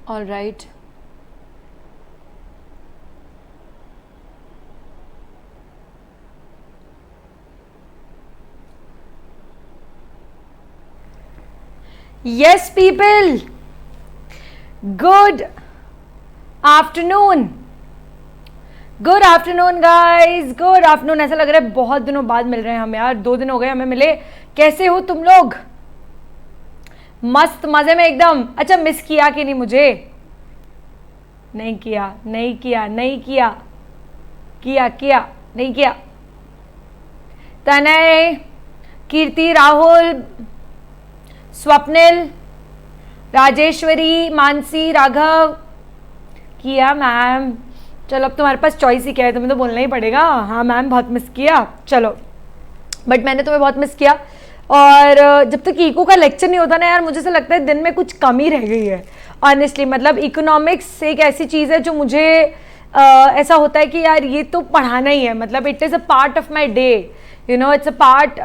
All right, yes people, good afternoon, good afternoon guys, good afternoon. ऐसा लग रहा है बहुत दिनों बाद मिल रहे हैं हम यार, 2 दिन हो गए हमें मिले। कैसे हो तुम लोग? मस्त मजे में एकदम। अच्छा, मिस किया कि नहीं मुझे? नहीं किया, नहीं किया, नहीं किया, किया किया नहीं किया। तनय, कीर्ति, राहुल, स्वप्निल, राजेश्वरी, मानसी, राघव, किया मैम। चलो अब तुम्हारे पास चॉइस ही क्या है, तुम्हें तो बोलना ही पड़ेगा। हाँ मैम बहुत मिस किया, चलो बट मैंने तुम्हें बहुत मिस किया। और जब तक इको का लेक्चर नहीं होता ना यार, मुझे ऐसा लगता है दिन में कुछ कमी रह गई है ऑनेस्टली। मतलब इकोनॉमिक्स एक ऐसी चीज़ है जो मुझे ऐसा होता है कि यार ये तो पढ़ाना ही है। मतलब it is a part of my day, you know, it's a part,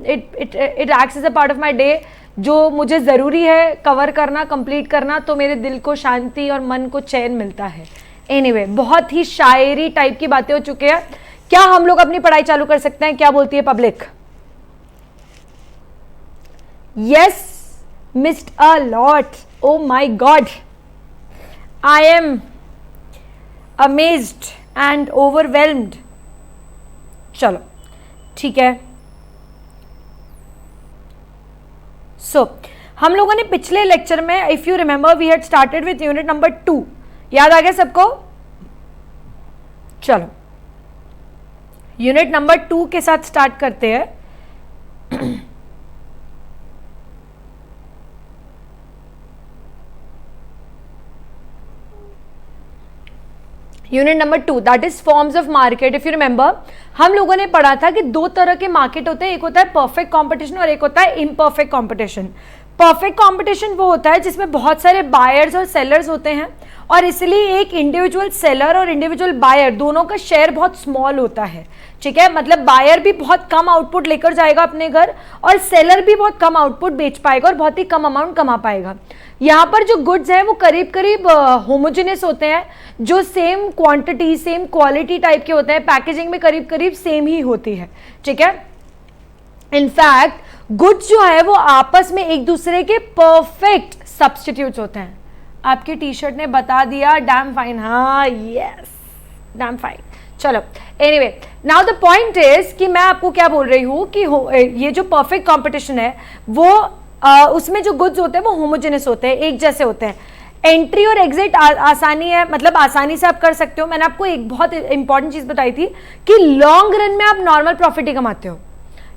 it acts as a part of my day, जो मुझे ज़रूरी है कवर करना, कंप्लीट करना, तो मेरे दिल को शांति और मन को चैन मिलता है। एनीवे, बहुत ही शायरी टाइप की बातें हो चुकी है। क्या हम लोग अपनी पढ़ाई चालू कर सकते हैं? क्या बोलती है public? Yes, missed a lot, oh my God, I am amazed and overwhelmed. चलो ठीक है। सो हम लोगों ने पिछले लेक्चर में, if you remember, we had started with unit number 2। याद आ गया सबको? चलो यूनिट नंबर 2 के साथ स्टार्ट करते हैं। Unit number 2, that is forms of market. If you remember, हम लोगों ने पढ़ा था कि 2 तरह के मार्केट होते हैं, एक होता है परफेक्ट कंपटीशन और एक होता है इम्परफेक्ट कंपटीशन। परफेक्ट कंपटीशन वो होता है जिसमें बहुत सारे बायर्स और सेलर्स होते हैं, और इसलिए एक इंडिविजुअल सेलर और इंडिविजुअल बायर दोनों का शेयर बहुत स्मॉल होता है। ठीक है, मतलब बायर भी बहुत कम आउटपुट लेकर जाएगा अपने घर, और सेलर भी बहुत कम आउटपुट बेच पाएगा और बहुत ही कम अमाउंट कमा पाएगा। यहाँ पर जो गुड्स हैं वो करीब करीब होमोजेनियस होते हैं, जो same quantity, same quality type के होते हैं, पैकेजिंग में करीब करीब सेम ही होती है। ठीक है, इनफैक्ट गुड्स जो है वो आपस में एक दूसरे के परफेक्ट सब्स्टिट्यूट्स होते हैं। आपकी टी शर्ट ने बता दिया, डैम फाइन। हाँ यस, डैम फाइन। चलो anyway, now the point is कि मैं आपको क्या बोल रही हूँ कि ये जो परफेक्ट कंपटीशन है वो उसमें जो गुड्स होते हैं वो होमोजेनियस होते हैं, एक जैसे होते हैं। एंट्री और एग्जिट आसानी है, मतलब आसानी से आप कर सकते हो। मैंने आपको एक बहुत इंपॉर्टेंट चीज बताई थी कि लॉन्ग रन में आप नॉर्मल प्रॉफिट ही कमाते हो।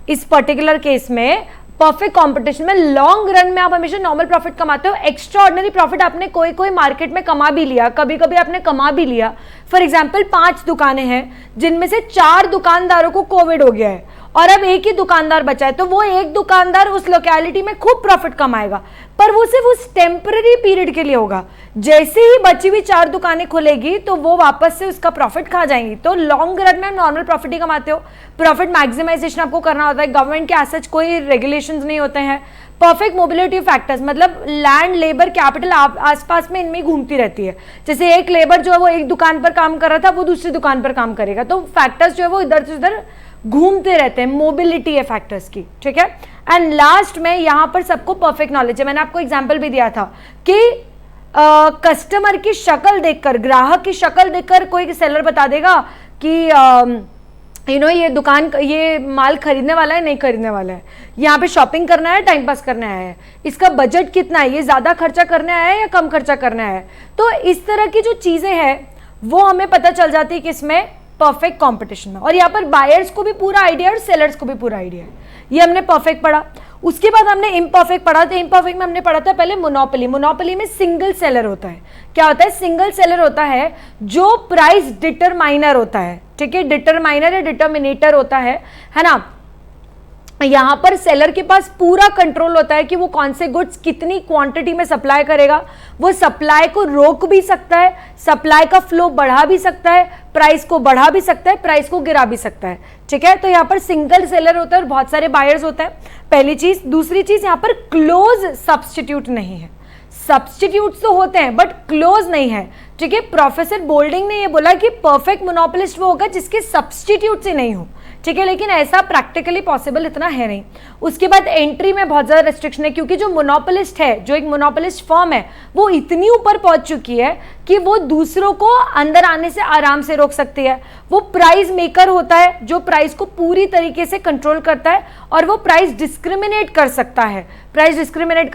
इस पर्टिकुलर केस में परफेक्ट कंपटीशन में लॉन्ग रन में आप हमेशा नॉर्मल प्रॉफिट कमाते हो। एक्स्ट्रा ऑर्डिनरी प्रॉफिट आपने कोई कोई मार्केट में कमा भी लिया, कभी कभी आपने कमा भी लिया। फॉर एग्जाम्पल 5 दुकानें हैं जिनमें से 4 दुकानदारों को कोविड हो गया है और अब एक ही दुकानदार बचा है, तो वो एक दुकानदार उस लोकेलिटी में खूब प्रॉफिट कमाएगा, पर वो सिर्फ उस टेम्पररी पीरियड के लिए होगा। जैसे ही बची हुई 4 दुकानें खुलेगी तो वो वापस से उसका प्रॉफिट खा जाएंगी। तो लॉन्ग रन में नॉर्मल प्रॉफिट ही कमाते हो। प्रॉफिट मैक्सिमाइजेशन आपको करना होता है, गवर्नमेंट के एज सच कोई रेगुलेशंस नहीं होते हैं। परफेक्ट मोबिलिटी फैक्टर्स, मतलब लैंड, लेबर, कैपिटल आसपास में इनमें घूमती रहती है। जैसे एक लेबर जो है वो एक दुकान पर काम कर रहा था, वो दूसरी दुकान पर काम करेगा, तो फैक्टर्स जो है वो इधर से उधर घूमते रहते हैं। मोबिलिटी है फैक्टर्स की। ठीक है, एंड लास्ट में यहां पर सबको परफेक्ट नॉलेज है। मैंने आपको एग्जांपल भी दिया था कि कस्टमर की शक्ल देखकर, ग्राहक की शक्ल देखकर कोई सेलर बता देगा कि यू नो ये दुकान, ये माल खरीदने वाला है नहीं खरीदने वाला है, यहाँ पे शॉपिंग करना है, टाइम पास करने आया है, इसका बजट कितना है, ये ज्यादा खर्चा करने आया है या कम खर्चा करने आया है। तो इस तरह की जो चीजें हैं वो हमें पता चल जाती है किसमें, परफेक्ट कंपटीशन में। और यहाँ पर बायर्स को भी पूरा आइडिया है और सेलर्स को भी पूरा आइडिया है। ये हमने परफेक्ट पढ़ा। उसके बाद हमने इम्परफेक्ट पढ़ा। तो इम्परफेक्ट में हमने पढ़ा था पहले मोनोपोली। मोनोपोली में सिंगल सेलर होता है। क्या होता है? सिंगल सेलर होता है जो प्राइस डिटरमाइनर होता है। ठीक है, डिटरमाइनर या डिटर्मिनेटर होता है ना। यहां पर सेलर के पास पूरा कंट्रोल होता है कि वो कौन से गुड्स कितनी क्वांटिटी में सप्लाई करेगा। वो सप्लाई को रोक भी सकता है, सप्लाई का फ्लो बढ़ा भी सकता है, प्राइस को बढ़ा भी सकता है, प्राइस को गिरा भी सकता है। ठीक है, तो यहाँ पर सिंगल सेलर होता है और बहुत सारे बायर्स होते हैं, पहली चीज। दूसरी चीज, यहाँ पर क्लोज सब्स्टिट्यूट नहीं है। सब्स्टिट्यूट्स तो होते हैं बट क्लोज नहीं है, ठीक है। प्रोफेसर बोल्डिंग ने ये बोला कि परफेक्ट मोनोपोलिस्ट वो होगा जिसके सब्स्टिट्यूट से नहीं हो, ठीक है, लेकिन ऐसा प्रैक्टिकली पॉसिबल इतना है नहीं। उसके बाद एंट्री में बहुत ज़्यादा रेस्ट्रिक्शन है, क्योंकि जो मोनोपोलिस्ट है, जो एक मोनोपोलिस्ट फर्म है, वो इतनी ऊपर पहुंच चुकी है कि वो दूसरों को अंदर आने से आराम से रोक सकती है। वो प्राइस मेकर होता है जो प्राइस को पूरी तरीके से कंट्रोल करता है, और वो प्राइस डिस्क्रिमिनेट कर सकता है। प्राइस डिस्क्रिमिनेट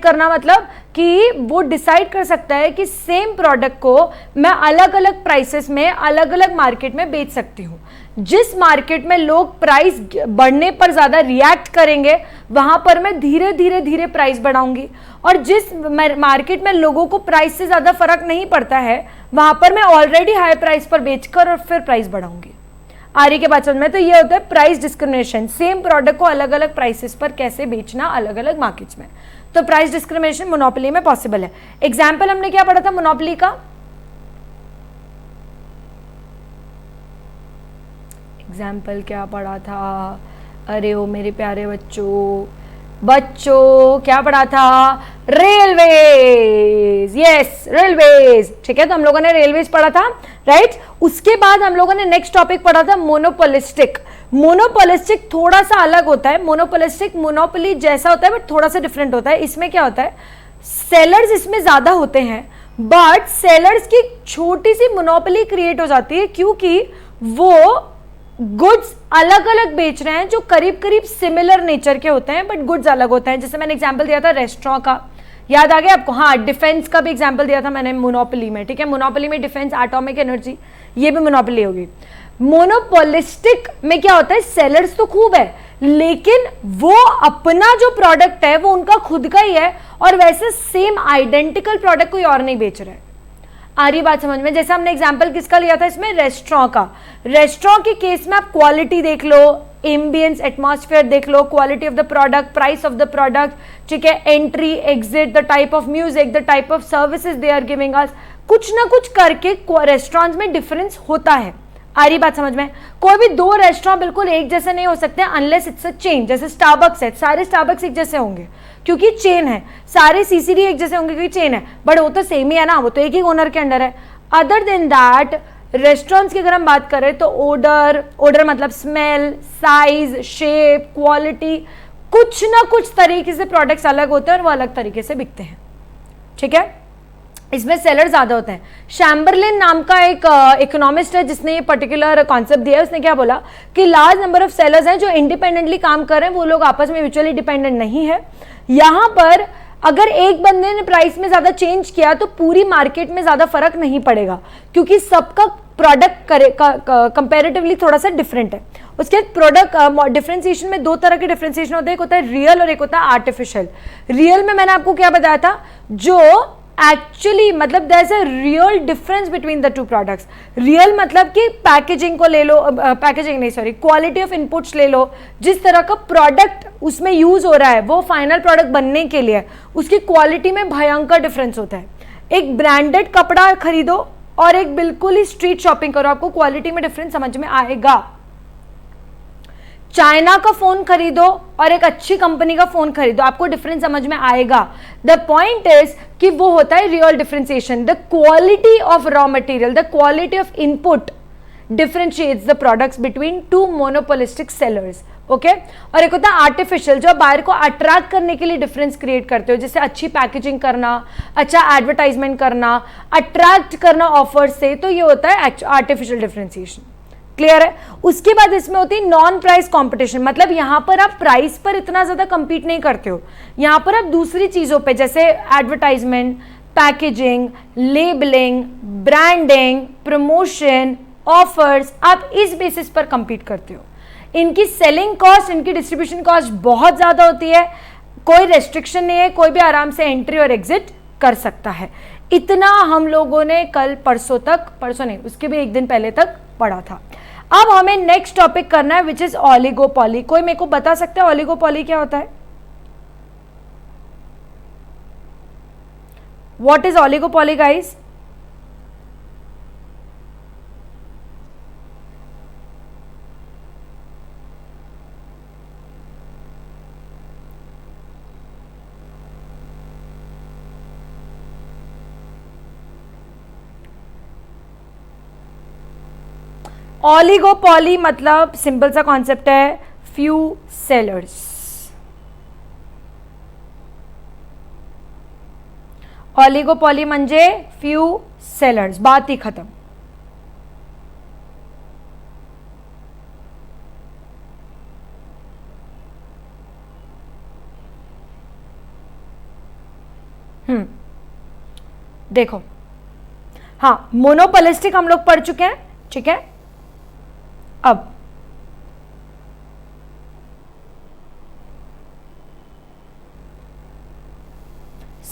करना मतलब कि वो डिसाइड कर सकता है कि सेम प्रोडक्ट को मैं अलग अलग प्राइसेस में अलग अलग मार्केट में बेच सकती हूँ। जिस मार्केट में लोग प्राइस बढ़ने पर ज़्यादा रिएक्ट करेंगे वहाँ पर मैं धीरे धीरे प्राइस बढ़ाऊंगी, और जिस मार्केट में लोगों को प्राइस से ज़्यादा फर्क नहीं पड़ता है वहाँ पर मैं ऑलरेडी हाई प्राइस पर बेचकर और फिर प्राइस बढ़ाऊंगी। आगे के बाद समझ में, तो ये होता है प्राइस डिस्क्रिमिनेशन, सेम प्रोडक्ट को अलग अलग प्राइसेस पर कैसे बेचना अलग अलग मार्केट्स में। तो प्राइस डिस्क्रिमिनेशन मोनोपोली में पॉसिबल है। एग्जाम्पल हमने क्या पढ़ा था मोनोपोली का? एग्जाम्पल क्या पढ़ा था? अरे ओ मेरे प्यारे बच्चों क्या पढ़ा था? रेलवेज, यस रेलवेज, ठीक है। तो हम लोगों ने रेलवेज पढ़ा था, राइट। उसके बाद हम लोगों ने नेक्स्ट टॉपिक पढ़ा था मोनोपोलिस्टिक। मोनोपोलिस्टिक थोड़ा सा अलग होता है। मोनोपोलिस्टिक मोनोपोली जैसा होता है बट थोड़ा सा डिफरेंट होता है। इसमें क्या होता है, सेलर्स इसमें ज्यादा होते हैं बट सेलर्स की छोटी सी मोनोपोली क्रिएट हो जाती है, क्योंकि वो गुड्स अलग अलग बेच रहे हैं जो करीब करीब सिमिलर नेचर के होते हैं बट गुड्स अलग होते हैं। जैसे मैंने एग्जांपल दिया था रेस्टोरेंट का, याद आ गया आपको? हाँ, डिफेंस का भी एग्जांपल दिया था मैंने मोनोपोली में, ठीक है। मोनोपोली में डिफेंस, एटॉमिक एनर्जी, ये भी मोनोपोली होगी। मोनोपोलिस्टिक में क्या होता है, सेलर्स तो खूब है लेकिन वो अपना जो प्रोडक्ट है वो उनका खुद का ही है, और वैसे सेम आइडेंटिकल प्रोडक्ट कोई और नहीं बेच रहा है। आ रही बात समझ में? जैसे हमने एग्जांपल किसका लिया था इसमें, रेस्टोरेंट का। रेस्टोरेंट के केस में आप क्वालिटी देख लो, एम्बियंस, एटमॉस्फेयर देख लो, quality of the product, price of the product, ठीक है, entry exit, the type of music, the type of services they are giving us, कुछ ना कुछ करके रेस्टोरेंट्स में डिफरेंस होता है। आ रही बात समझ में? कोई भी दो रेस्टोरेंट बिल्कुल एक जैसे नहीं हो सकते अनलेस इट्स अ चेन। जैसे स्टारबक्स है, सारे स्टारबक्स एक जैसे होंगे क्योंकि चेन है, सारे सीसीडी एक जैसे होंगे क्योंकि चेन है, बट वो तो सेम ही है ना, वो तो एक ही ओनर के अंडर है। अदर देन दैट रेस्टोरेंट्स की अगर हम बात करें तो ओडर मतलब स्मेल, साइज, शेप, क्वालिटी, कुछ ना कुछ तरीके से प्रोडक्ट्स अलग होते हैं और वो अलग तरीके से बिकते हैं, ठीक है। इसमें सेलर ज्यादा होते हैं। शैम्बरलिन नाम का एक इकोनॉमिस्ट है जिसने ये पर्टिकुलर कॉन्सेप्ट दिया है। उसने क्या बोला कि लार्ज नंबर ऑफ सेलर्स हैं जो इंडिपेंडेंटली काम कर रहे हैं, वो लोग आपस में म्यूचुअली डिपेंडेंट नहीं है। यहां पर अगर एक बंदे ने प्राइस में ज्यादा चेंज किया तो पूरी मार्केट में ज्यादा फर्क नहीं पड़ेगा क्योंकि सबका प्रोडक्ट कंपैरेटिवली थोड़ा सा डिफरेंट है। उसके प्रोडक्ट डिफरेंशिएशन में दो तरह के डिफरेंशिएशन होते हैं, एक होता है रियल और एक होता है आर्टिफिशियल। रियल में मैंने आपको क्या बताया था, जो एक्चुअली मतलब there is a real difference between the two products. Real मतलब कि पैकेजिंग को ले लो, पैकेजिंग नहीं सॉरी, क्वालिटी ऑफ इनपुट्स ले लो, जिस तरह का प्रोडक्ट उसमें यूज हो रहा है वो फाइनल प्रोडक्ट बनने के लिए उसकी क्वालिटी में भयंकर डिफरेंस होता है। एक ब्रांडेड कपड़ा खरीदो और एक बिल्कुल ही स्ट्रीट शॉपिंग करो, आपको क्वालिटी में डिफरेंस समझ में आएगा। चाइना का फोन खरीदो और एक अच्छी कंपनी का फोन खरीदो, आपको डिफरेंस समझ में आएगा। द पॉइंट इज कि वो होता है real differentiation. The quality of raw material, the quality of input differentiates the products between two monopolistic sellers, okay. और एक होता है आर्टिफिशियल, जो बायर को अट्रैक्ट करने के लिए डिफरेंस क्रिएट करते हो, जैसे अच्छी पैकेजिंग करना, अच्छा एडवर्टाइजमेंट करना, अट्रैक्ट करना ऑफर से, तो ये होता है आर्टिफिशियल डिफरेंशिएशन। क्लियर है? उसके बाद इसमें होती है नॉन प्राइस कंपटीशन, मतलब यहां पर आप प्राइस पर इतना ज्यादा कंपीट नहीं करते हो, यहां पर आप दूसरी चीजों पे जैसे advertisement, packaging, labelling, branding, promotion, offers, आप इस बेसिस पर कंपीट करते हो। इनकी सेलिंग कॉस्ट, इनकी डिस्ट्रीब्यूशन कॉस्ट बहुत ज्यादा होती है, कोई रेस्ट्रिक्शन नहीं है, कोई भी आराम से एंट्री और एग्जिट कर सकता है। इतना हम लोगों ने कल परसों नहीं, उसके भी एक दिन पहले तक पढ़ा था। अब हमें नेक्स्ट टॉपिक करना है विच इज ऑलिगोपॉली। कोई मेरे को बता सकता है ऑलिगोपॉली क्या होता है? What is oligopoly guys? Oligopoly मतलब सिंपल सा कॉन्सेप्ट है, फ्यू सेलर्स। ऑलिगोपॉली म्हणजे फ्यू सेलर्स, बात ही खत्म। देखो, हाँ मोनोपोलिस्टिक हम लोग पढ़ चुके हैं, ठीक है। अब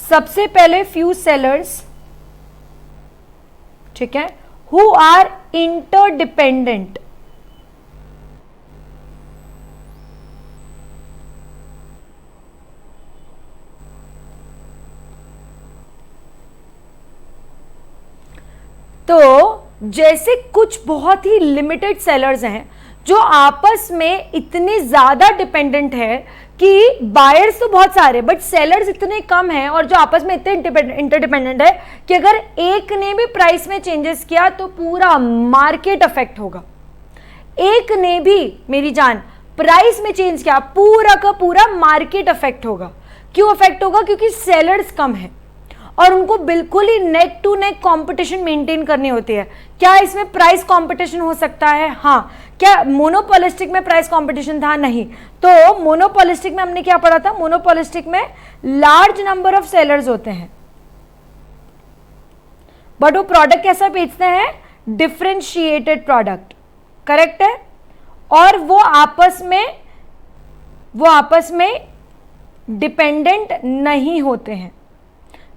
सबसे पहले फ्यू सेलर्स, ठीक है, हु आर इंटरडिपेंडेंट। तो जैसे कुछ बहुत ही लिमिटेड सेलर्स हैं जो आपस में इतने ज्यादा डिपेंडेंट है कि बायर्स तो बहुत सारे बट सेलर्स इतने कम हैं, और जो आपस में इतने इंटरडिपेंडेंट है कि अगर एक ने भी प्राइस में चेंजेस किया तो पूरा मार्केट अफेक्ट होगा। एक ने भी मेरी जान प्राइस में चेंज किया, पूरा का पूरा मार्केट अफेक्ट होगा। क्यों अफेक्ट होगा? क्योंकि सेलर्स कम है और उनको बिल्कुल ही neck to neck competition maintain करनी होती है। क्या इसमें प्राइस कंपटीशन हो सकता है? हाँ। क्या मोनोपोलिस्टिक में प्राइस कंपटीशन था? नहीं। तो मोनोपोलिस्टिक में हमने क्या पढ़ा था? मोनोपोलिस्टिक में लार्ज नंबर ऑफ सेलर्स होते हैं बट वो प्रोडक्ट कैसा बेचते हैं? डिफरेंशिएटेड प्रोडक्ट, करेक्ट है। और वो आपस में डिपेंडेंट नहीं होते हैं,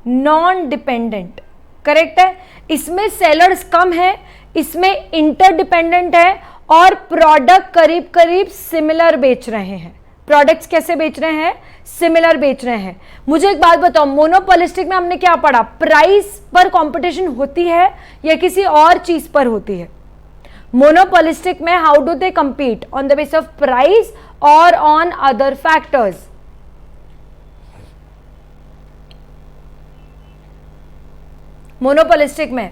नॉन डिपेंडेंट, करेक्ट है। इसमें सेलर्स कम है, इसमें इंटरडिपेंडेंट है और प्रोडक्ट करीब करीब सिमिलर बेच रहे हैं। प्रोडक्ट्स कैसे बेच रहे हैं? सिमिलर बेच रहे हैं। मुझे एक बात बताओ, मोनोपोलिस्टिक में हमने क्या पढ़ा? प्राइस पर कंपटीशन होती है या किसी और चीज पर होती है? मोनोपोलिस्टिक में how do they compete? On the base of price और ऑन अदर फैक्टर्स। मोनोपोलिस्टिक में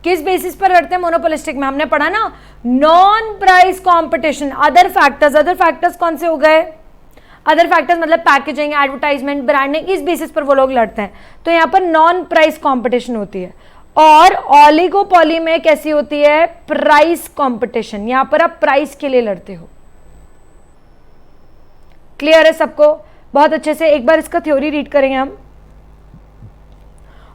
किस बेसिस पर करते हैं? मोनोपोलिस्टिक में हमने पढ़ा ना, non price competition, other factors. Other factors कौन से हो गए? अदर फैक्टर्स मतलब पैकेजिंग, एडवर्टाइजमेंट, ब्रांडिंग, इस बेसिस पर वो लोग लड़ते हैं। तो यहां पर नॉन प्राइस कंपटीशन होती है। और ऑलिगोपॉली में कैसी होती है? Price competition. यहां पर आप प्राइस के लिए लड़ते हो। क्लियर है सबको? बहुत अच्छे से एक बार इसका थ्योरी रीड करेंगे हम।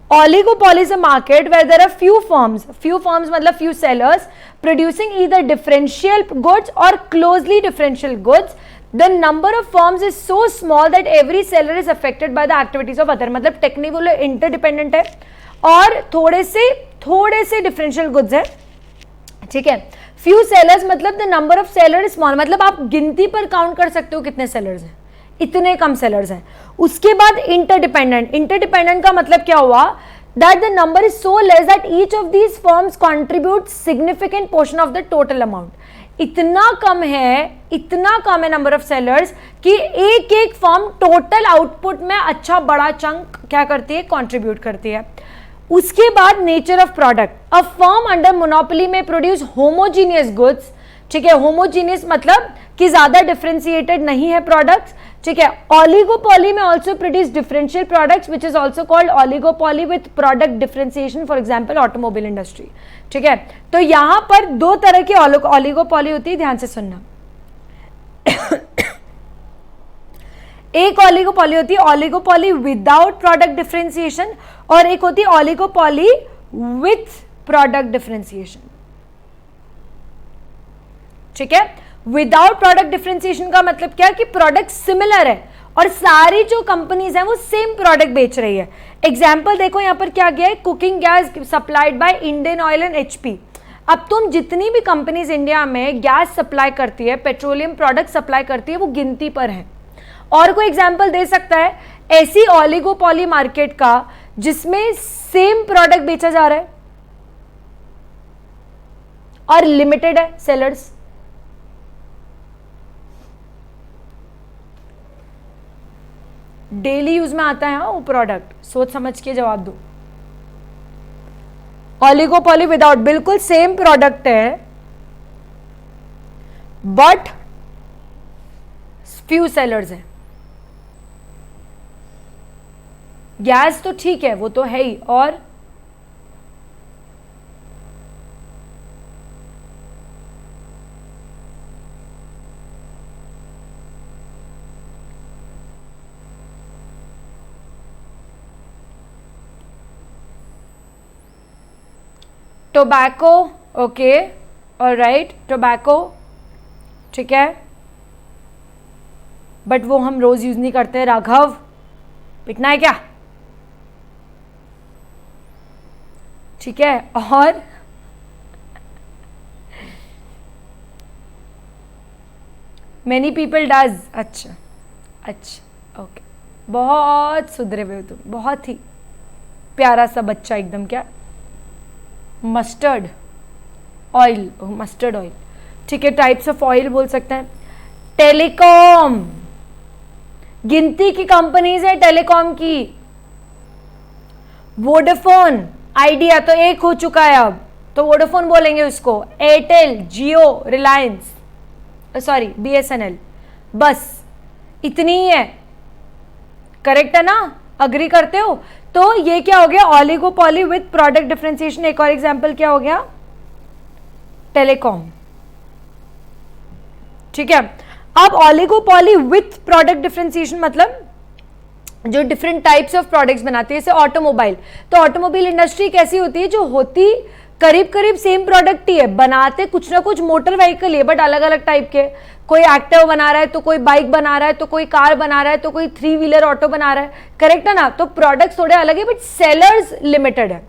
Oligopoly is a market where there are few firms मतलब few sellers producing either differential goods or closely differential goods. The number of firms is so small that every seller is affected by the activities of other. मतलब technical interdependent है और थोड़े से differential goods है, ठीक है। Few sellers मतलब the number of seller small, मतलब आप गिनती पर काउंट कर सकते हो कितने सेलर्स हैं, इतने कम सेलर्स हैं। उसके बाद इंटरडिपेंडेंट का मतलब क्या हुआ? That the number is so less that each of these firms contribute significant portion of the total amount. इतना कम है नंबर ऑफ सेलर्स कि एक एक फर्म टोटल आउटपुट में अच्छा बड़ा चंक क्या करती है? कंट्रीब्यूट करती है। उसके बाद nature of product, a firm under monopoly में प्रोड्यूस होमोजीनियस गुड्स, ठीक है। होमोजीनियस मतलब कि ज्यादा डिफरेंशिएटेड नहीं है प्रोडक्ट्स, ठीक है। ऑलिगोपॉली में also produce differential products which is also called oligopoly with product differentiation, for example automobile industry, ठीक है। तो यहां पर दो तरह की ऑलिगोपॉली होती है, ध्यान से सुनना। एक ऑलिगोपॉली होती है ऑलिगोपॉली विदाउट प्रोडक्ट डिफरेंशिएशन और एक होती है ऑलिगोपॉली विथ प्रोडक्ट डिफरेंशिएशन, ठीक है। विदाउट प्रोडक्ट डिफरेंशिएशन का मतलब क्या? कि प्रोडक्ट सिमिलर है और सारी जो कंपनीज हैं वो सेम प्रोडक्ट बेच रही है। एग्जांपल देखो यहां पर क्या गया है? Cooking gas supplied by Indian oil and HP. अब तुम जितनी भी कंपनीज इंडिया में गैस सप्लाई करती है, पेट्रोलियम प्रोडक्ट सप्लाई करती है, वो गिनती पर है। और कोई एग्जाम्पल दे सकता है ऐसी ऑलिगोपॉली मार्केट का जिसमें सेम प्रोडक्ट बेचा जा रहा है और लिमिटेड है सेलर्स? डेली यूज में आता है हाँ वो प्रोडक्ट, सोच समझ के जवाब दो। ऑलिगोपॉली विदाउट, बिल्कुल सेम प्रोडक्ट है बट फ्यू सेलर्स हैं। गैस तो ठीक है, वो तो है ही, और टोबैको, ओके, ऑलराइट, टोबैको ठीक है, बट वो हम रोज यूज नहीं करते। राघव, पिटना है क्या? ठीक है, और मैनी पीपल डज, अच्छा अच्छा, ओके, बहुत सुधरे हुए हो तुम, बहुत ही प्यारा सा बच्चा एकदम। क्या? मस्टर्ड ऑयल, मस्टर्ड ऑयल, ठीक है, टाइप्स ऑफ ऑयल बोल सकते हैं। टेलीकॉम, गिनती की कंपनीज है टेलीकॉम की। वोडाफोन, आइडिया तो एक हो चुका है अब, तो वोडाफोन बोलेंगे उसको। एयरटेल, जियो, रिलायंस, सॉरी बीएसएनएल, बस इतनी ही है। करेक्ट है ना? अग्री करते हो? तो ये क्या हो गया? ऑलिगोपॉली विद प्रोडक्ट डिफरेंशिएशन। एक और एग्जांपल क्या हो गया? टेलीकॉम। ठीक है, अब ऑलिगोपॉली विथ प्रोडक्ट डिफरेंशिएशन मतलब जो डिफरेंट टाइप्स ऑफ प्रोडक्ट्स बनाती है, जैसे ऑटोमोबाइल। तो ऑटोमोबाइल इंडस्ट्री कैसी होती है? जो होती करीब करीब सेम प्रोडक्ट ही है, बनाते कुछ ना कुछ मोटर व्हीकल है बट अलग अलग टाइप के। कोई एक्टिवा बना रहा है, तो कोई बाइक बना रहा है, तो कोई कार बना रहा है, तो कोई 3 व्हीलर ऑटो बना रहा है। करेक्ट है ना? तो प्रोडक्ट्स थोड़े अलग है बट सेलर्स लिमिटेड है।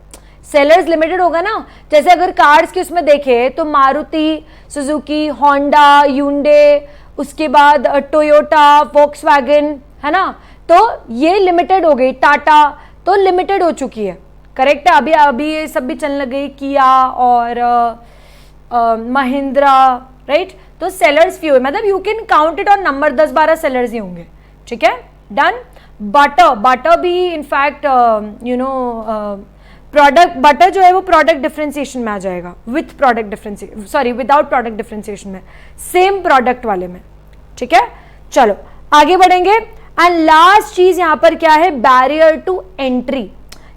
सेलर्स लिमिटेड होगा ना, जैसे अगर कार्स के उसमें देखे तो मारुति सुजुकी, होंडा, यूंडे, उसके बाद टोयोटा, वॉक्सवैगन, है ना, तो ये लिमिटेड हो गई। टाटा तो लिमिटेड हो चुकी है। करेक्ट है? अभी अभी ये सब भी चलने लग गई, किया और महिंद्रा, राइट। तो सेलर्स फ्यू है, मतलब you can count it on number, 10-12 sellers ही होंगे। ठीक है, डन। बटर, बटर भी in fact you know product, butter जो है वो प्रोडक्ट डिफरेंशिएशन में आ जाएगा, with product differentiation, sorry without product differentiation में, सेम प्रोडक्ट वाले में। ठीक है, चलो आगे बढ़ेंगे। एंड लास्ट चीज यहां पर क्या है? Barrier to entry.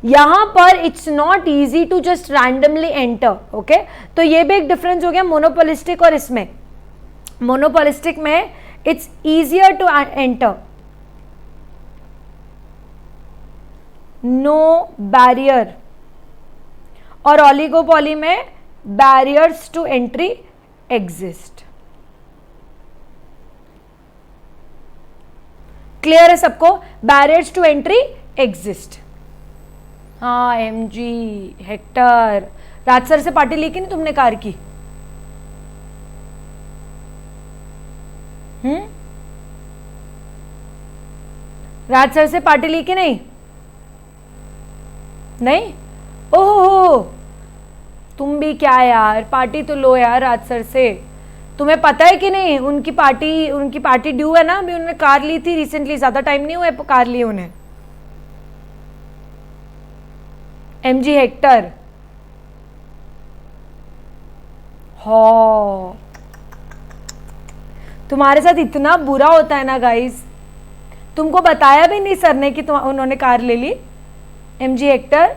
यहां पर it's not easy to just randomly enter. Okay, तो ये भी एक डिफरेंस हो गया मोनोपोलिस्टिक और इसमें। मोनोपोलिस्टिक में it's easier to enter, no barrier, और ऑलिगोपॉली में barriers to entry exist. Clear है सबको? Barriers to entry exist. हाँ, एमजी हेक्टर, राज सर से पार्टी ली कि नहीं तुमने कार की? राज सर से पार्टी ली कि नहीं? नहीं? ओहो, तुम भी क्या यार, पार्टी तो लो यार राज सर से। तुम्हें पता है कि नहीं, उनकी पार्टी ड्यू है ना। अभी उन्होंने कार ली थी रिसेंटली, ज्यादा टाइम नहीं हुआ है कार ली उन्हें। एमजी हेक्टर, हो तुम्हारे साथ इतना बुरा होता है ना गाइस। तुमको बताया भी नहीं सर ने कि उन्होंने कार ले ली। एमजी हेक्टर,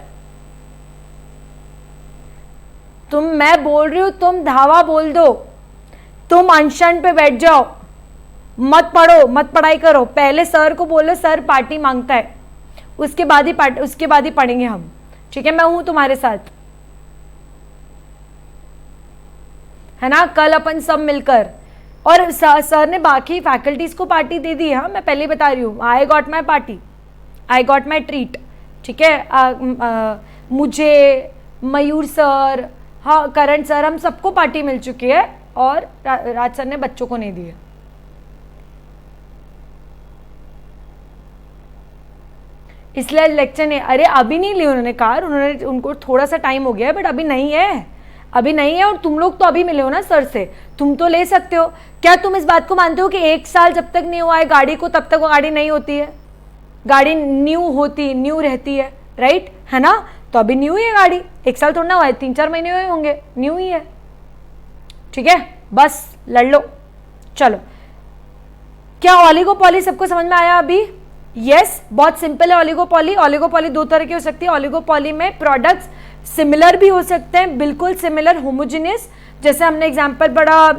मैं बोल रही हूं, तुम धावा बोल दो, तुम अनशन पे बैठ जाओ, मत पढ़ो, मत पढ़ाई करो। पहले सर को बोलो सर पार्टी मांगता है, उसके बाद ही पढ़ेंगे हम। ठीक है, मैं हूं तुम्हारे साथ, है ना। कल अपन सब मिलकर, और सर ने बाकी फैकल्टीज को पार्टी दे दी है। हाँ, मैं पहले बता रही हूँ, I got my party, I got my treat. ठीक है, मुझे, मयूर सर, हाँ करण सर, हम सबको पार्टी मिल चुकी है, और राज सर ने बच्चों को नहीं दी है। इसलिए लेक्चर नहीं। अरे अभी नहीं ली उन्होंने कार, उनको थोड़ा सा टाइम हो गया है, बट अभी नहीं है। और तुम लोग तो अभी मिले हो ना सर से, तुम तो ले सकते हो। क्या तुम इस बात को मानते हो कि 1 साल जब तक नहीं हुआ है गाड़ी को, तब तक वो गाड़ी नहीं होती है? गाड़ी न्यू रहती है, राइट, है ना। तो अभी न्यू ही है गाड़ी, 1 साल थोड़ा ना हुआ है, 3-4 महीने हुए होंगे, न्यू ही है, ठीक है, बस लड़ लो। चलो, क्या ओलिगोपॉली सबको समझ में आया अभी? यस, बहुत सिंपल है ओलिगोपॉली। ओलिगोपॉली 2 तरह की हो सकती है। ओलिगोपॉली में प्रोडक्ट्स सिमिलर भी हो सकते हैं, बिल्कुल सिमिलर, होमोजेनियस, जैसे हमने एग्जांपल पढ़ा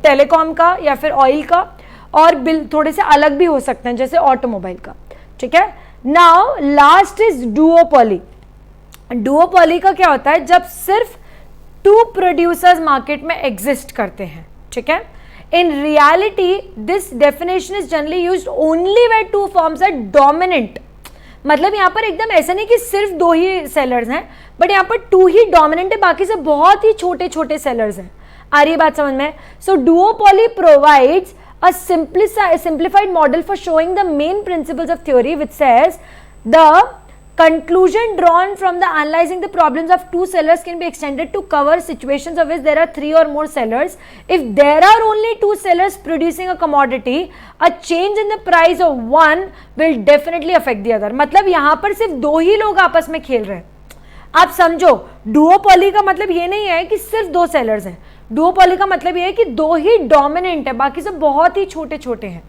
टेलीकॉम का या फिर ऑयल का, और बिल थोड़े से अलग भी हो सकते हैं जैसे ऑटोमोबाइल का, ठीक है। Now last is duopoly. Duopoly का क्या होता है? जब सिर्फ 2 प्रोड्यूसर्स मार्केट में एग्जिस्ट करते हैं, ठीक है। In reality, this definition is generally used only where 2 firms are dominant. मतलब यहाँ पर एकदम ऐसा नहीं कि सिर्फ 2 ही सेलर्स हैं, बट यहाँ पर 2 ही डोमिनेंट है, बाकी से बहुत ही छोटे छोटे सेलर्स हैं। आ रही बात समझ में? सो डुओपॉली provides a simplified model for showing the main principles of theory, which says the conclusion drawn from the analyzing the problems of 2 sellers can be extended to cover situations of which there are 3 or more sellers. If there are only 2 sellers producing a commodity, a change in the price of one will definitely affect the other. मतलब यहाँ पर सिर्फ 2 ही लोग आपस में खेल रहे हैं। आप समझो, डुओपॉली का मतलब ये नहीं है कि सिर्फ 2 सेलर्स हैं। डुओपॉली का मतलब ये है कि 2 ही डोमिनेंट है, बाकी सब बहुत ही छोटे छोटे हैं।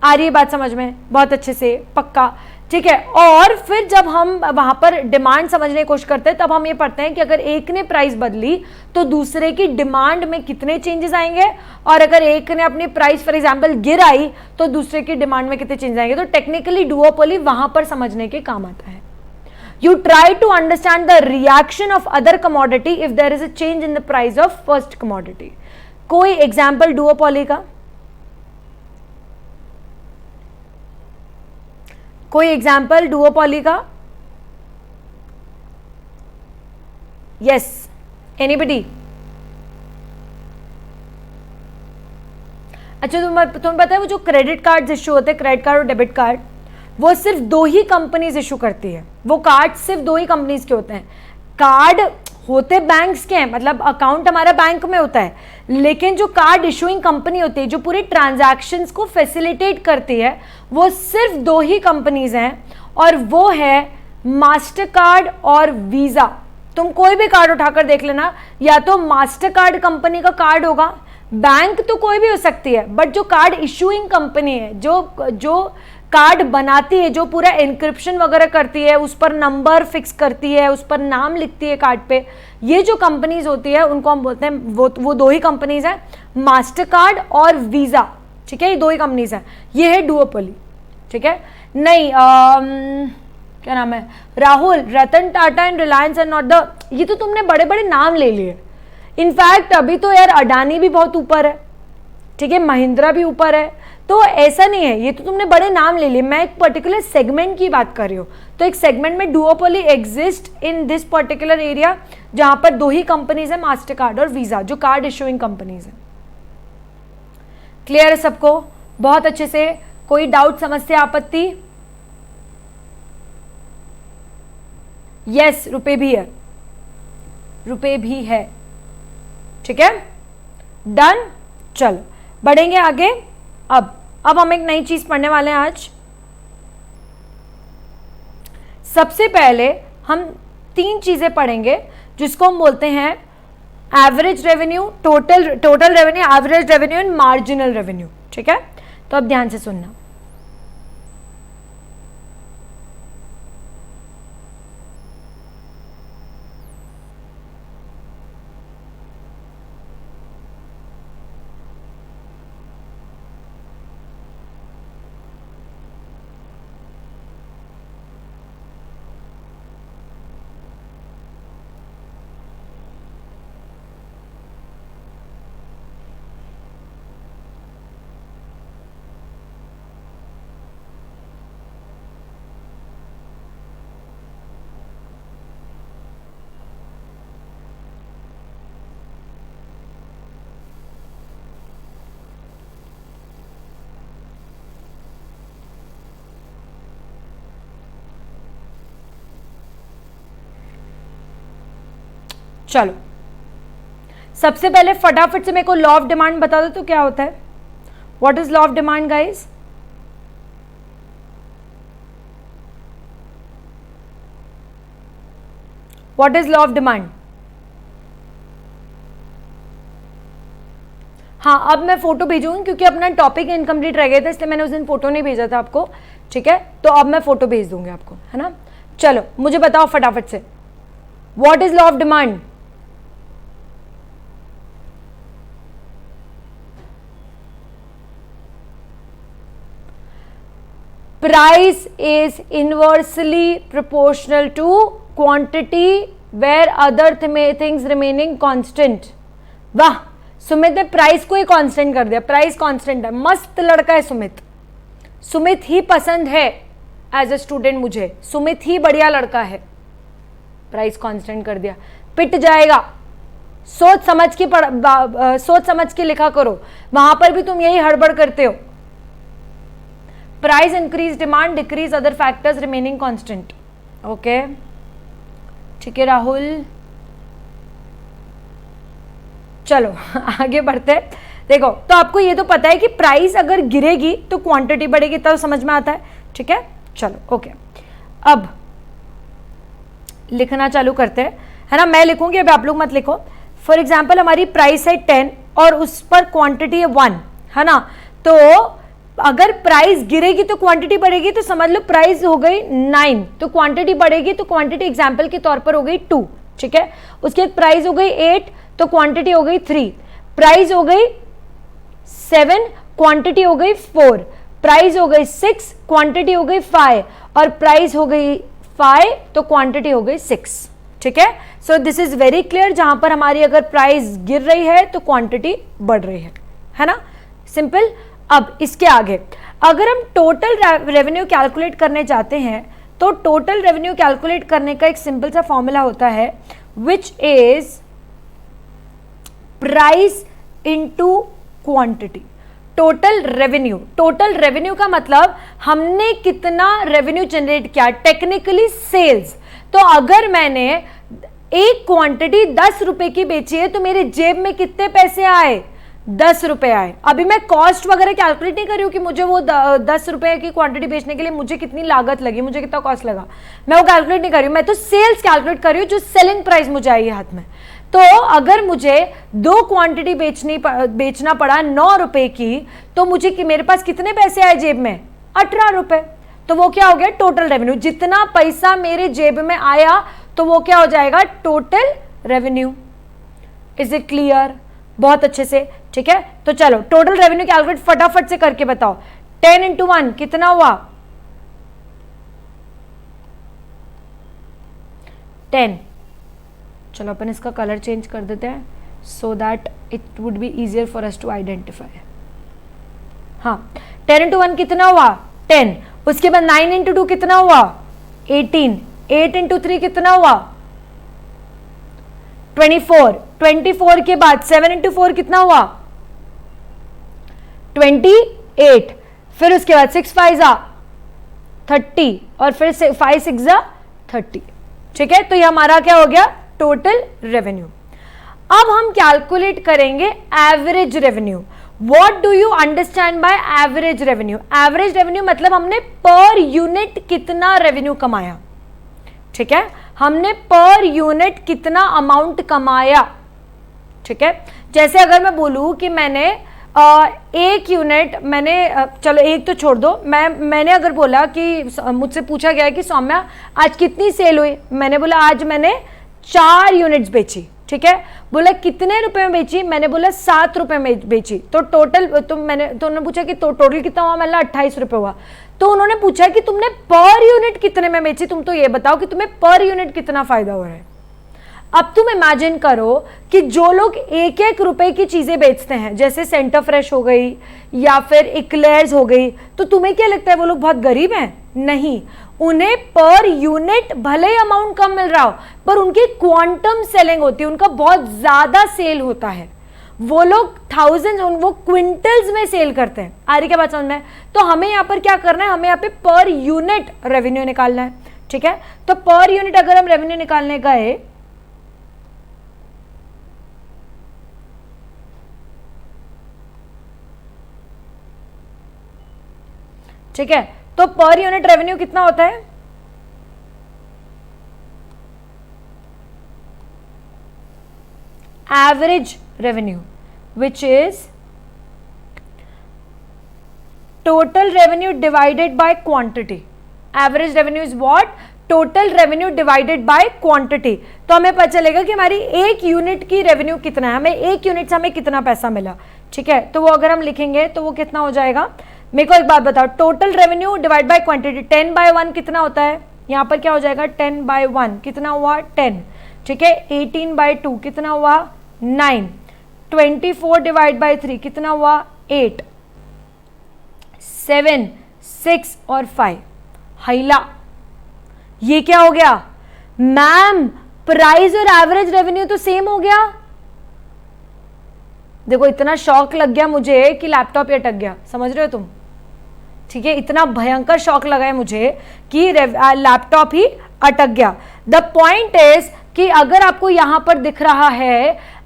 आ रही है बात समझ में? बहुत अच्छे से, पक्का, ठीक है। और फिर जब हम वहां पर डिमांड समझने की कोशिश करते हैं, तब हम ये पढ़ते हैं कि अगर एक ने प्राइस बदली तो दूसरे की डिमांड में कितने चेंजेस आएंगे, और अगर एक ने अपनी प्राइस फॉर एग्जांपल गिराई तो दूसरे की डिमांड में कितने चेंजेस आएंगे। तो टेक्निकली डुओपॉली वहां पर समझने के काम आता है। You try to understand the reaction of other commodity if there is a change in the price of first commodity. कोई एग्जाम्पल डुओपॉली का? कोई एग्जाम्पल डुओपॉली का? Yes, anybody? अच्छा, तुम्हें पता है वो जो क्रेडिट कार्ड इश्यू होते हैं, क्रेडिट कार्ड और डेबिट कार्ड, वो सिर्फ 2 ही कंपनीज इशू करती है। वो कार्ड सिर्फ 2 ही कंपनीज के होते हैं। कार्ड होते बैंक्स के हैं, मतलब अकाउंट हमारा बैंक में होता है, लेकिन जो कार्ड इशूइंग कंपनी होती है, जो पूरे ट्रांजैक्शंस को फैसिलिटेट करती है, वो सिर्फ 2 ही कंपनीज हैं, और वो है मास्टर कार्ड और वीजा। तुम कोई भी कार्ड उठाकर देख लेना, या तो मास्टर कार्ड कंपनी का कार्ड होगा, बैंक तो कोई भी हो सकती है, बट जो कार्ड इशूइंग कंपनी है, जो कार्ड बनाती है, जो पूरा एनक्रिप्शन वगैरह करती है, उस पर नंबर फिक्स करती है, उस पर नाम लिखती है कार्ड पे, ये जो कंपनीज होती है उनको हम बोलते हैं, वो 2 ही कंपनीज हैं, मास्टर कार्ड और वीजा, ठीक है, ये 2 ही कंपनीज हैं। ये है डुओपॉली, ठीक है। नहीं, क्या नाम है, Rahul, Ratan Tata and Reliance are not the, ये तो तुमने बड़े बड़े नाम ले लिए। इनफैक्ट अभी तो यार अडानी भी बहुत ऊपर है, ठीक है, महिंद्रा भी ऊपर है, तो ऐसा नहीं है, ये तो तुमने बड़े नाम ले लिए। मैं एक पर्टिकुलर सेगमेंट की बात कर रही हूँ। तो एक सेगमेंट में duopoly exist in this particular area, जहां पर 2 ही कंपनीज है, मास्टर कार्ड और वीजा, जो कार्ड इशूइंग कंपनीज है। क्लियर है सबको? बहुत अच्छे से। कोई डाउट, समस्या, आपत्ति? यस, रुपए भी है, रुपए भी है, ठीक है, डन। चलो बढ़ेंगे आगे। अब हम एक नई चीज पढ़ने वाले हैं आज। सबसे पहले हम 3 चीजें पढ़ेंगे, जिसको हम बोलते हैं average revenue, total revenue, average revenue and marginal revenue, ठीक है। तो अब ध्यान से सुनना। चलो सबसे पहले फटाफट से मेरे को लॉ ऑफ डिमांड बता दो, तो क्या होता है? What is law of demand guys? What is law of demand? हाँ, अब मैं फोटो भेजूंगी क्योंकि अपना टॉपिक इनकम्प्लीट रह गया था, इसलिए मैंने उस दिन फोटो नहीं भेजा था आपको, ठीक है? तो अब मैं फोटो भेज दूंगी आपको, है ना? चलो मुझे बताओ फटाफट से, what is law of demand? Price is inversely proportional to quantity where other things remaining constant. वाह, सुमित ने प्राइस को ही कांस्टेंट कर दिया, प्राइस कांस्टेंट है, मस्त लड़का है सुमित, सुमित ही पसंद है एज ए स्टूडेंट मुझे, सुमित ही बढ़िया लड़का है, प्राइस कांस्टेंट कर दिया, पिट जाएगा। सोच समझ के लिखा करो, वहां पर भी तुम यही हड़बड़ करते हो। Price increase, demand decrease, other factors remaining constant. Okay, ठीक है राहुल, चलो आगे बढ़ते हैं। देखो, तो आपको ये तो पता है कि प्राइस अगर गिरेगी तो क्वांटिटी बढ़ेगी, तो समझ में आता है, ठीक है? चलो ओके, अब लिखना चालू करते हैं, है ना? मैं लिखूंगी, अब आप लोग मत लिखो। फॉर एग्जाम्पल हमारी प्राइस है 10 और उस पर क्वांटिटी है 1, है ना? तो अगर प्राइस गिरेगी तो क्वांटिटी बढ़ेगी, तो समझ लो प्राइस हो गई 9, तो क्वांटिटी बढ़ेगी, तो क्वांटिटी एग्जाम्पल के तौर पर हो गई 2, ठीक है? उसके बाद प्राइस हो गई 8, तो क्वांटिटी हो गई 3, प्राइस हो गई 7, क्वांटिटी हो गई 4, प्राइस हो गई 6, क्वांटिटी हो गई 5, और प्राइस हो गई 5 तो क्वांटिटी हो गई 6, ठीक है? So this is very clear, जहां पर हमारी अगर प्राइस गिर रही है तो क्वांटिटी बढ़ रही है ना? सिंपल। अब इसके आगे अगर हम टोटल रेवेन्यू कैलकुलेट करने जाते हैं, तो टोटल रेवेन्यू कैलकुलेट करने का एक सिंपल सा फॉर्मूला होता है, which is price into quantity. Total revenue का मतलब हमने कितना रेवेन्यू जनरेट किया, टेक्निकली सेल्स। तो अगर मैंने एक क्वांटिटी 10 रुपए की बेची है तो मेरे जेब में कितने पैसे आए? 10 रुपए आए। अभी मैं कॉस्ट वगैरह कैलकुलेट नहीं कर रही हूँ कि मुझे वो 10 रुपए की क्वांटिटी बेचने के लिए मुझे कितनी लागत लगी, मुझे कितना कॉस्ट लगा, मैं वो कैलकुलेट नहीं कर रही हूँ, मैं तो सेल्स कैलकुलेट कर रही हूँ, जो सेलिंग प्राइस मुझे आई है हाथ में। तो अगर मुझे 2 क्वांटिटी बेचना पड़ा 9 रुपए की, तो मुझे मेरे पास कितने पैसे आए जेब में? 18 रुपए। तो वो क्या हो गया? Total revenue. जितना पैसा मेरे जेब में आया तो वो क्या हो जाएगा? Total revenue. Is it clear? बहुत अच्छे से, ठीक है? तो चलो टोटल रेवेन्यू कैलकुलेट फटाफट से करके बताओ। 10 इंटू 1 कितना हुआ? 10। चलो अपन इसका कलर चेंज कर देते हैं so that it would be easier for us to identify. हाँ, 10 इंटू 1 कितना हुआ? 10। उसके बाद 9 इंटू 2 कितना हुआ? 18। 8 इंटू 3 कितना हुआ? 24। 24 के बाद 7 इंटू 4 कितना हुआ? 28। फिर उसके बाद 6 5 जा 30 और फिर 5 6 जा 30, ठीक है? तो ये हमारा क्या हो गया? Total revenue. अब हम कैलकुलेट करेंगे average revenue. What do you understand by average revenue? Average revenue मतलब हमने पर यूनिट कितना रेवेन्यू कमाया, ठीक है? हमने पर यूनिट कितना अमाउंट कमाया, ठीक है? जैसे अगर मैं बोलूं कि मैंने एक यूनिट मैंने चलो एक तो छोड़ दो, मैंने अगर बोला कि मुझसे पूछा गया कि सौम्या आज कितनी सेल हुई, मैंने बोला आज मैंने 4 यूनिट्स बेची, ठीक है? बोला कितने रुपए में बेची, मैंने बोला 7 रुपए में बेची। तो टोटल तो उन्होंने पूछा कि तो टोटल कितना हुआ, मैंने 28 रुपए हुआ। तो उन्होंने पूछा कि तुमने पर यूनिट कितने में बेची, तुम तो ये बताओ कि तुम्हें पर यूनिट कितना फायदा हो रहा है। अब तुम इमेजिन करो कि जो लोग 1-1 रुपए की चीजें बेचते हैं, जैसे सेंटर फ्रेश हो गई या फिर इक्लेयर्स हो गई, तो तुम्हें क्या लगता है वो लोग बहुत गरीब हैं? नहीं, उन्हें पर यूनिट भले ही अमाउंट कम मिल रहा हो पर उनकी क्वांटम सेलिंग होती है, उनका बहुत ज्यादा सेल होता है। वो लोग थाउजेंड, वो क्विंटल्स में सेल करते हैं। आ रही क्या बात समझ में? तो हमें यहाँ पर क्या करना है? हमें यहाँ पे पर यूनिट रेवेन्यू निकालना है, ठीक है? तो पर यूनिट अगर हम रेवेन्यू निकालने गए, ठीक है, तो पर यूनिट रेवेन्यू कितना होता है? Average revenue which is total revenue divided by quantity. Average revenue is what? Total revenue divided by quantity. तो हमें पता चलेगा कि हमारी एक यूनिट की रेवेन्यू कितना है, हमें एक यूनिट से हमें कितना पैसा मिला. ठीक है, तो वो अगर हम लिखेंगे तो वो कितना हो जाएगा. मेरे को एक बात बताओ, total revenue divide by quantity, 10/1 कितना होता है. यहाँ पर क्या हो जाएगा, 10/1 कितना हुआ 10. ठीक है, 18/2 कितना हुआ 9. 24 डिवाइड बाय 3 कितना हुआ 8. 7, 6 और 5. हैला, ये क्या हो गया मैम? प्राइस और एवरेज रेवेन्यू तो सेम हो गया. देखो इतना शॉक लग गया मुझे कि लैपटॉप ही अटक गया. समझ रहे हो तुम? ठीक है, इतना भयंकर शॉक लगा है मुझे कि लैपटॉप ही अटक गया. द पॉइंट इज कि अगर आपको यहां पर दिख रहा है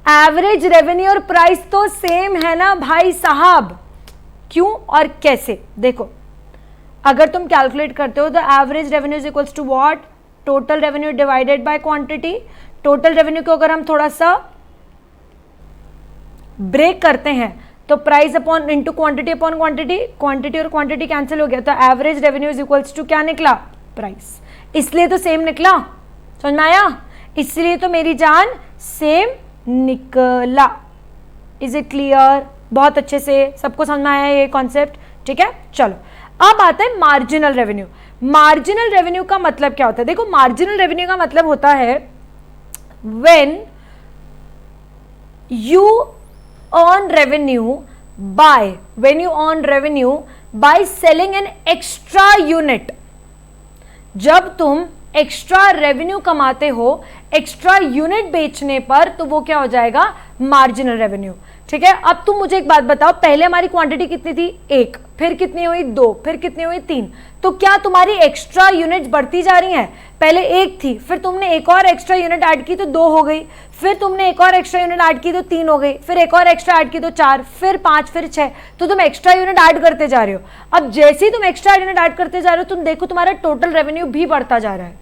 एवरेज रेवेन्यू और प्राइस तो सेम है ना भाई साहब. क्यों और कैसे? देखो, अगर तुम कैलकुलेट करते हो तो average revenue is equals to what? Total revenue divided by quantity. Total revenue को अगर हम थोड़ा सा ब्रेक करते हैं तो price upon into quantity upon quantity, quantity और क्वांटिटी कैंसिल हो गया, तो average revenue is equals to क्या निकला? प्राइस. इसलिए तो सेम निकला. समझ में आया? इसलिए तो मेरी जान सेम निकला. Is it clear? बहुत अच्छे से सबको समझ में आया ये कॉन्सेप्ट. ठीक है, चलो अब आता है मार्जिनल रेवेन्यू. मार्जिनल रेवेन्यू का मतलब क्या होता है? देखो, मार्जिनल रेवेन्यू का मतलब होता है when you earn revenue by selling an extra unit. जब तुम एक्स्ट्रा रेवेन्यू कमाते हो एक्स्ट्रा यूनिट बेचने पर, तो वो क्या हो जाएगा? Marginal revenue. ठीक है, अब तुम मुझे एक बात बताओ, पहले हमारी क्वांटिटी कितनी थी? 1, फिर कितनी हुई 2, फिर कितनी हुई 3. तो क्या तुम्हारी एक्स्ट्रा यूनिट्स बढ़ती जा रही हैं? पहले 1 थी, फिर तुमने एक और एक्स्ट्रा यूनिट ऐड की तो 2 हो गई, फिर तुमने एक और एक्स्ट्रा यूनिट ऐड की तो 3 हो गई, फिर एक और एक्स्ट्रा ऐड की तो 4, फिर 5, फिर 6. तो तुम एक्स्ट्रा यूनिट ऐड करते जा रहे हो. अब जैसे ही तुम एक्स्ट्रा यूनिट ऐड करते जा रहे हो, तुम देखो तुम्हारा टोटल रेवेन्यू भी बढ़ता जा रहा है.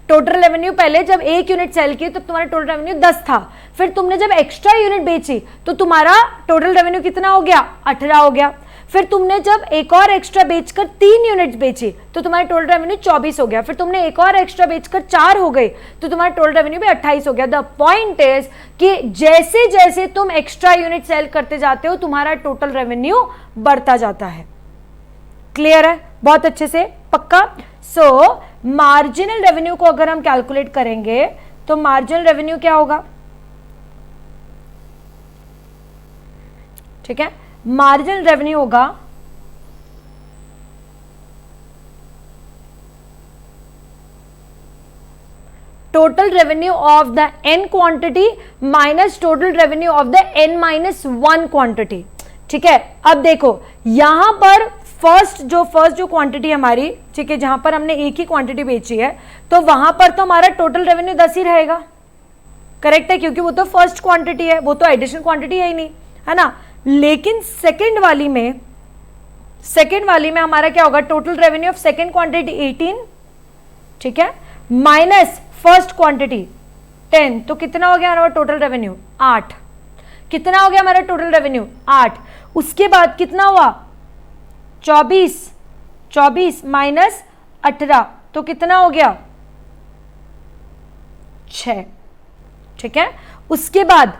टोटल रेवेन्यू पहले जब 1 यूनिट सेल की तब तुम्हारा टोटल रेवेन्यू 10 था, फिर तुमने जब एक्स्ट्रा यूनिट बेची तो तुम्हारा टोटल रेवेन्यू कितना हो गया? 18 हो गया. फिर तुमने जब एक और एक्स्ट्रा बेचकर 3 यूनिट्स बेची तो तुम्हारा टोटल रेवेन्यू 24 हो गया. फिर तुमने एक और एक्स्ट्रा बेचकर 4 हो गई तो तुम्हारा टोटल रेवेन्यू भी 28 हो गया. द पॉइंट इज कि जैसे जैसे तुम एक्स्ट्रा यूनिट सेल करते जाते हो तुम्हारा टोटल रेवेन्यू बढ़ता जाता है. क्लियर है? बहुत अच्छे से, पक्का? सो मार्जिनल रेवेन्यू को अगर हम कैलकुलेट करेंगे तो मार्जिनल रेवेन्यू क्या होगा? ठीक है, मार्जिनल रेवेन्यू होगा total revenue of the n quantity minus total revenue of the n-1 quantity. ठीक है, अब देखो यहां पर फर्स्ट जो क्वांटिटी हमारी, ठीक है, जहां पर हमने एक ही क्वांटिटी बेची है तो वहां पर तो हमारा टोटल रेवेन्यू 10 ही रहेगा. करेक्ट है, क्योंकि वो तो फर्स्ट क्वांटिटी है, वो तो एडिशनल क्वांटिटी है ही नहीं, है ना. लेकिन सेकेंड वाली में हमारा क्या होगा? Total revenue of second quantity 18, ठीक है, माइनस फर्स्ट क्वांटिटी 10, तो कितना हो गया हमारा टोटल रेवेन्यू? 8. कितना हो गया हमारा टोटल रेवेन्यू? 8. उसके बाद कितना हुआ? 24 माइनस 18, तो कितना हो गया? 6. ठीक है, उसके बाद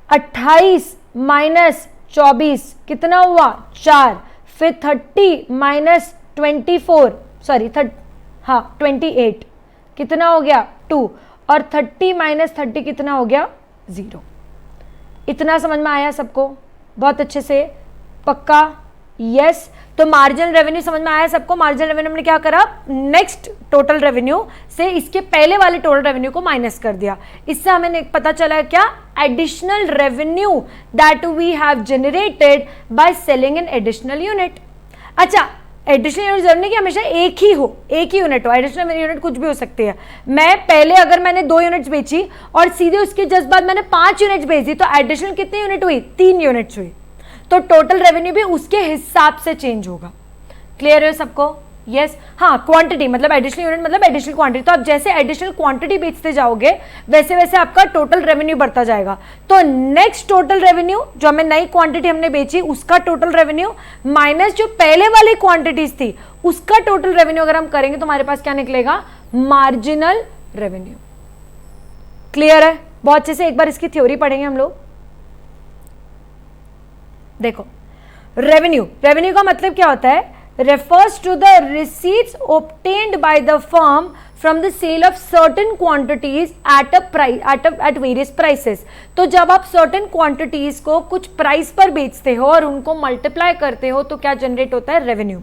28 माइनस 24 कितना हुआ? 4. फिर 30 माइनस 24, सॉरी 28 कितना हो गया? 2. और 30 माइनस 30 कितना हो गया? 0. इतना समझ में आया सबको? बहुत अच्छे से, पक्का? यस. तो मार्जिनल रेवेन्यू समझ में आया सबको? मार्जिनल रेवेन्यू हमने क्या करा? नेक्स्ट टोटल रेवेन्यू से इसके पहले वाले टोटल रेवेन्यू को माइनस कर दिया. इससे हमें पता चला क्या? Additional revenue that we have generated by selling an additional unit. अच्छा, एडिशनल यूनिट जरूरी नहीं कि हमेशा एक ही यूनिट हो. एडिशनल यूनिट कुछ भी हो सकती है. मैं पहले अगर मैंने 2 यूनिट्स बेची और सीधे उसके जस्ट बाद मैंने 5 यूनिट्स बेची तो एडिशनल कितनी यूनिट हुई? 3 यूनिट्स हुई. तो टोटल रेवेन्यू भी उसके हिसाब से चेंज होगा. क्लियर है सबको? यस हाँ, क्वांटिटी मतलब एडिशनल यूनिट मतलब एडिशनल क्वांटिटी। तो आप जैसे एडिशनल क्वांटिटी बेचते जाओगे वैसे वैसे आपका टोटल रेवेन्यू बढ़ता जाएगा। तो नेक्स्ट टोटल रेवेन्यू जो हमें नई क्वांटिटी हमने बेची उसका टोटल रेवेन्यू माइनस जो पहले वाली क्वांटिटीज थी उसका टोटल रेवेन्यू अगर हम करेंगे तो हमारे पास क्या निकलेगा, मार्जिनल रेवेन्यू। क्लियर है? बहुत अच्छे से एक बार इसकी थ्योरी पढ़ेंगे हम लोग। देखो रेवेन्यू, रेवेन्यू का मतलब क्या होता है, refers to the receipts obtained by the firm from the sale of certain quantities at a price at various prices। तो जब आप certain quantities को कुछ प्राइस पर बेचते हो और उनको मल्टीप्लाई करते हो तो क्या जनरेट होता है, रेवेन्यू।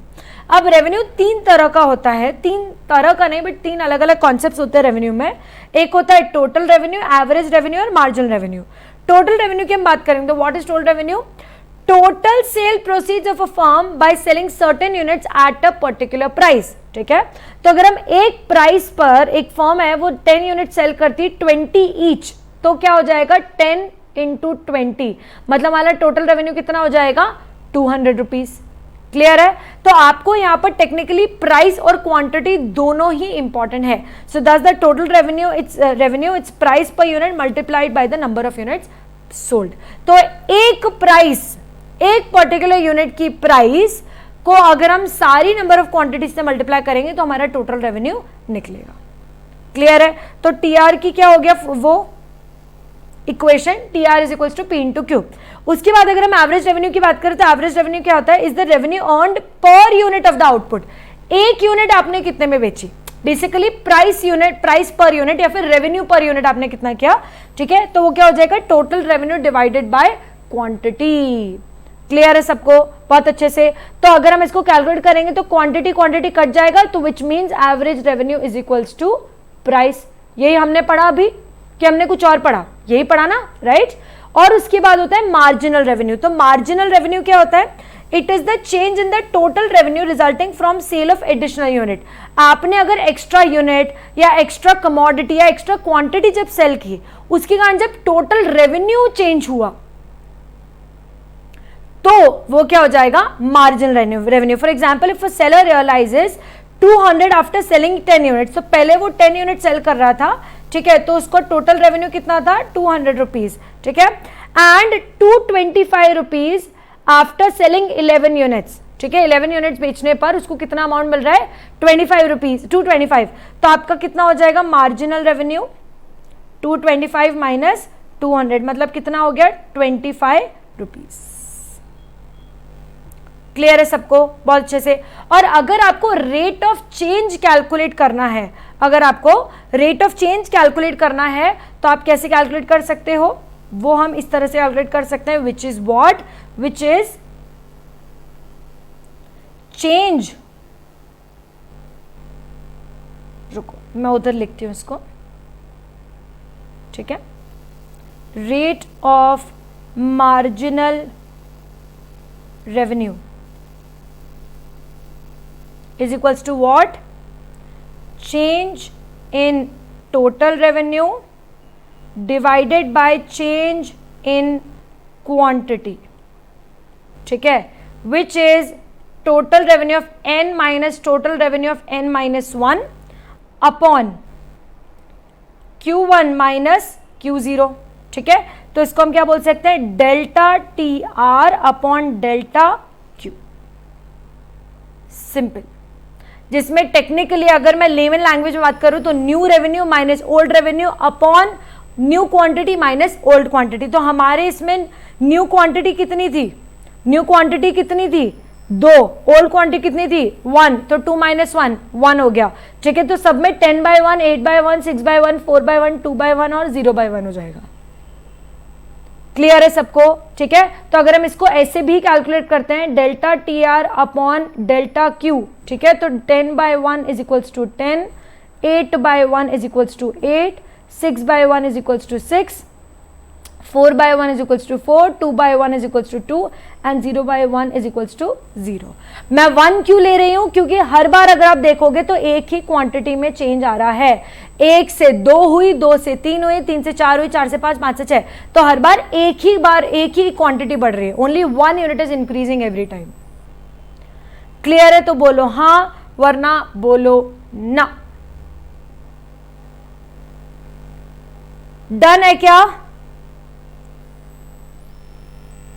अब रेवेन्यू तीन तरह का होता है, तीन तरह का नहीं बट तीन अलग अलग कॉन्सेप्ट्स होते हैं रेवेन्यू में। एक होता है टोटल रेवेन्यू, एवरेज रेवेन्यू और मार्जिनल रेवेन्यू। टोटल रेवेन्यू की हम बात करेंगे तो what is total revenue, total sale proceeds of a firm by selling certain units at a particular price. ठीक है, तो अगर हम एक प्राइस पर, एक फर्म है वो 10 यूनिट सेल करती है 20 ईच, तो क्या हो जाएगा 10 इंटू 20, मतलब हमारा टोटल रेवेन्यू कितना हो जाएगा 200 रुपीज। क्लियर है? तो आपको यहाँ पर टेक्निकली प्राइस और क्वांटिटी दोनों ही इंपॉर्टेंट है। So that's the total revenue, it's price per unit multiplied by the number of units sold. तो एक प्राइस, एक पर्टिकुलर यूनिट की प्राइस को अगर हम सारी नंबर ऑफ क्वांटिटीज से मल्टीप्लाई करेंगे तो हमारा टोटल रेवेन्यू निकलेगा। क्लियर है? तो टीआर की क्या हो गया वो equation, TR is equals to P into Q. उसके बाद अगर हम एवरेज रेवेन्यू की बात करें तो एवरेज रेवेन्यू क्या होता है, is the revenue earned per unit of the output. एक यूनिट आपने कितने में बेची, basically price unit, price per unit या फिर रेवेन्यू पर यूनिट आपने कितना किया। ठीक है, तो वो क्या हो जाएगा, total revenue divided by quantity. Clear है सबको? बहुत अच्छे से। तो अगर हम इसको कैलकुलेट करेंगे तो क्वांटिटी क्वांटिटी कट जाएगा, तो which means average revenue is equals to price. यही हमने पढ़ा अभी कि हमने कुछ और पढ़ा, यही पढ़ा ना, राइट? और उसके बाद होता है मार्जिनल रेवेन्यू। तो मार्जिनल रेवेन्यू क्या होता है, it is the change in the total revenue resulting from sale of additional unit. आपने अगर एक्स्ट्रा यूनिट या एक्स्ट्रा कमोडिटी या एक्स्ट्रा क्वांटिटी जब सेल की, उसके कारण जब टोटल रेवेन्यू चेंज हुआ तो वो क्या हो जाएगा, marginal revenue. For example if a seller realizes 200 after selling 10 units, तो पहले वो 10 यूनिट सेल कर रहा था, ठीक है, तो उसका टोटल रेवेन्यू कितना था 200 रुपीज। ठीक है, and 225 rupees after selling 11 units. ठीक है, 11 यूनिट्स बेचने पर उसको कितना अमाउंट मिल रहा है 25 रुपीज, 225। तो आपका कितना हो जाएगा मार्जिनल रेवेन्यू, 225 माइनस 200 मतलब कितना हो गया 25 रुपीज। क्लियर है सबको? बहुत अच्छे से। और अगर आपको रेट ऑफ चेंज कैलकुलेट करना है, अगर आपको रेट ऑफ चेंज कैलकुलेट करना है तो आप कैसे कैलकुलेट कर सकते हो, वो हम इस तरह से कैलकुलेट कर सकते हैं, which is what, which is change, रुको मैं उधर लिखती हूं इसको, ठीक है, rate of marginal revenue is equals to what, change in total revenue divided by change in quantity। ठीक है, which is total revenue of n minus total revenue of n minus 1 upon Q1 minus Q0। ठीक है, तो इसको हम क्या बोल सकते हैं, delta T R upon delta Q. Simple, जिसमें टेक्निकली अगर मैं लेमन लैंग्वेज में बात करूं तो new revenue minus old revenue upon new quantity minus old quantity. तो हमारे इसमें न्यू क्वांटिटी कितनी थी, न्यू क्वांटिटी कितनी थी 2, ओल्ड क्वांटिटी कितनी थी 1, तो 2 माइनस 1 1 हो गया। ठीक है, तो सब में 10/1, 8/1, 6/1, 4/1, 2/1 और 0/1 हो जाएगा। क्लियर है सबको? ठीक है, तो अगर हम इसको ऐसे भी कैलकुलेट करते हैं, delta T R upon delta Q, ठीक है, तो 10/1 is equals to 10, 8/1 is equals to 8, 6/1 is equals to 6, 4/1 is equals to 4, 2/1 is equals to 2 and 0/1 is equals to 0। मैं 1 क्यों ले रही हूं, क्योंकि हर बार अगर आप देखोगे तो एक ही क्वांटिटी में चेंज आ रहा है। 1 से 2 हुई, 2 से 3 हुई, 3 से 4 हुई, 4 से 5, 5 से 6, तो हर बार एक ही क्वांटिटी बढ़ रही है। Only 1 unit is increasing every time. Clear है? तो बोलो हाँ, वरना बोलो ना। डन है क्या?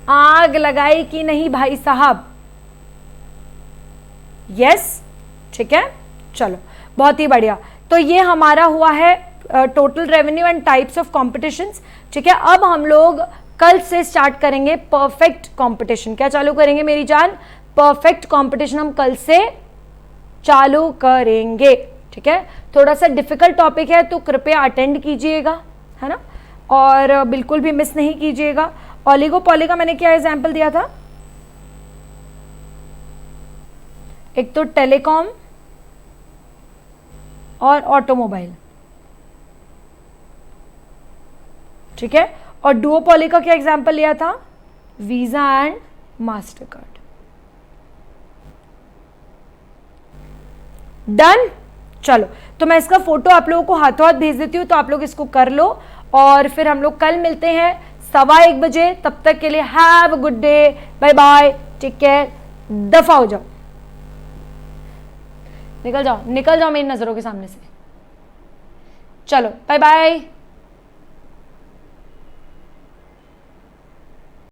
आग लगाई कि नहीं भाई साहब? यस, ठीक है, चलो बहुत ही बढ़िया। तो ये हमारा हुआ है total revenue and types of competitions, ठीक है। अब हम लोग कल से स्टार्ट करेंगे परफेक्ट कंपटीशन। क्या चालू करेंगे मेरी जान? परफेक्ट कंपटीशन हम कल से चालू करेंगे, ठीक है। थोड़ा सा डिफिकल्ट टॉपिक है तो कृपया अटेंड कीजिएगा, है ना, और बिल्कुल भी मिस नहीं कीजिएगा। ओलिगोपॉली का मैंने क्या एग्जाम्पल दिया था? एक तो टेलीकॉम और ऑटोमोबाइल, ठीक है। और डुओपॉली का क्या एग्जाम्पल लिया था? Visa and master card. Done, चलो तो मैं इसका फोटो आप लोगों को हाथों हाथ भेज देती हूँ, तो आप लोग इसको कर लो और फिर हम लोग कल मिलते हैं 1:15 बजे। तब तक के लिए have a good day, bye bye, take care, दफा हो जाओ, निकल जाओ निकल जाओ मेरी नजरों के सामने से। चलो बाय बाय।